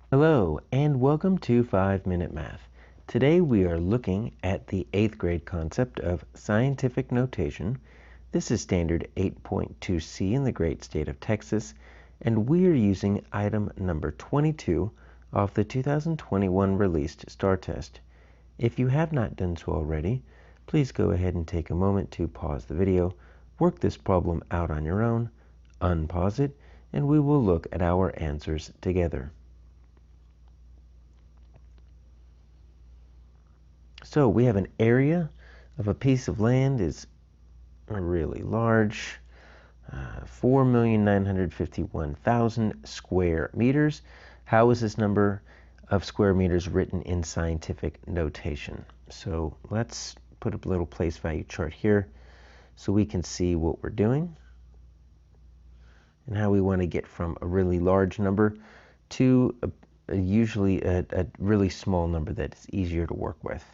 Hello and welcome to 5-Minute Math. Today we are looking at the 8th grade concept of scientific notation. This is standard 8.2c in the great state of Texas, and we are using item number 22 off the 2021 released STAAR test. If you have not done so already, please go ahead and take a moment to pause the video, work this problem out on your own, unpause it, and we will look at our answers together. So we have an area of a piece of land is really large, 4,951,000 square meters. How is this number of square meters written in scientific notation? So let's put a little place value chart here so we can see what we're doing and how we want to get from a really large number to usually a really small number that's easier to work with.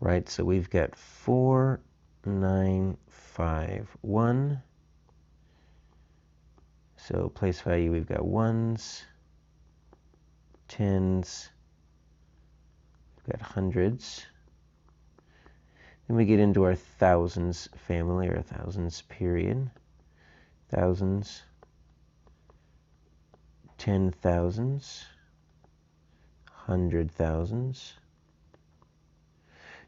Right, so we've got 4951. So place value, we've got ones, tens, we've got hundreds. Then we get into our thousands family, or thousands period. Thousands, 10,000s, 100,000s.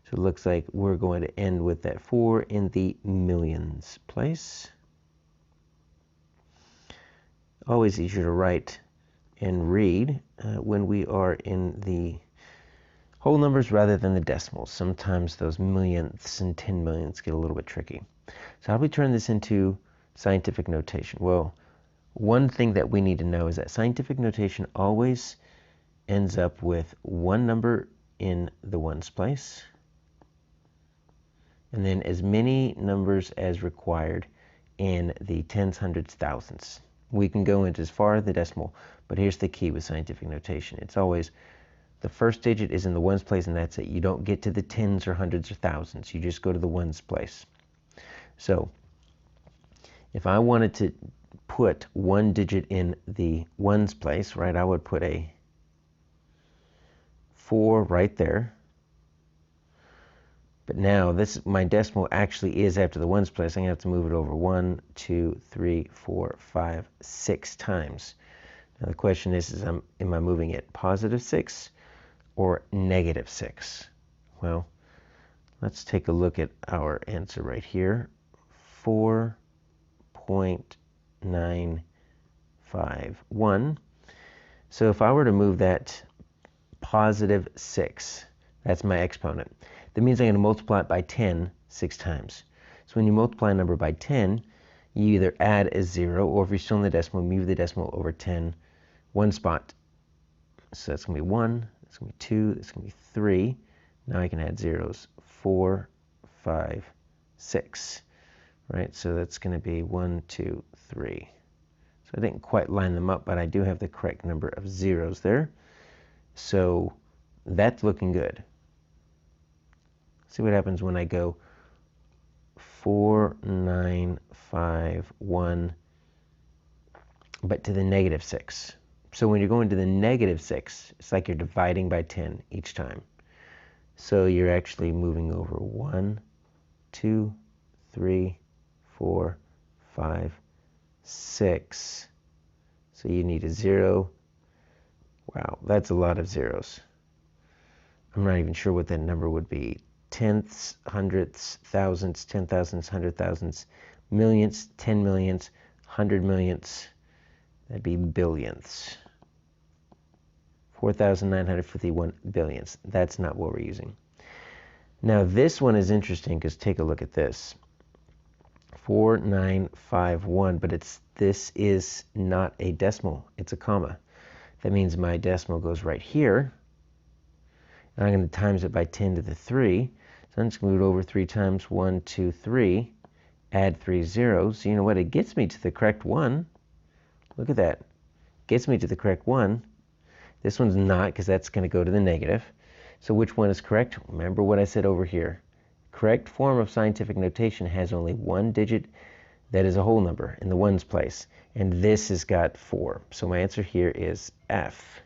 So it looks like we're going to end with that 4 in the millions place. Always easier to write and read when we are in the whole numbers rather than the decimals. Sometimes those millionths and 10 millions get a little bit tricky. So how do we turn this into scientific notation? Well, one thing that we need to know is that scientific notation always ends up with one number in the ones place, and then as many numbers as required in the tens, hundreds, thousands. We can go into as far as the decimal, but here's the key with scientific notation. It's always the first digit is in the ones place, and that's it. You don't get to the tens or hundreds or thousands. You just go to the ones place. So if I wanted to put one digit in the ones place, right, I would put a 4 right there. But now my decimal actually is after the ones place. I'm going to have to move it over 1, 2, 3, 4, 5, 6 times. Now the question is am I moving it positive 6 or negative 6? Well, let's take a look at our answer right here. 4.951. So if I were to move that positive 6, that's my exponent. That means I'm going to multiply it by 10 6 times. So when you multiply a number by 10, you either add a 0, or if you're still in the decimal, move the decimal over 10 one spot. So that's going to be 1, that's going to be 2, that's going to be 3. Now I can add zeros. 4, 5, 6. Right, so that's going to be 1, 2, 3. So I didn't quite line them up, but I do have the correct number of zeros there. So that's looking good. See what happens when I go 4951, but to the negative 6. So when you're going to the negative 6, it's like you're dividing by 10 each time. So you're actually moving over 1, 2, 3, 4, 5, 6. So you need a 0. Wow, that's a lot of zeros. I'm not even sure what that number would be. Tenths, hundredths, thousands, 10,000s, 100,000s, millions, 10 millions, 100 millions. That'd be billionths. 4,951 billions. That's not what we're using. Now this one is interesting because take a look at this. 4951, but this is not a decimal. It's a comma. That means my decimal goes right here. And I'm going to times it by 10 to the 3. So I'm just going to move it over 3 times. 1, 2, 3. Add 3 zeros. So you know what? It gets me to the correct one. Look at that. Gets me to the correct one. This one's not, because that's going to go to the negative. So which one is correct? Remember what I said over here. Correct form of scientific notation has only one digit that is a whole number in the ones place. And this has got 4. So my answer here is F.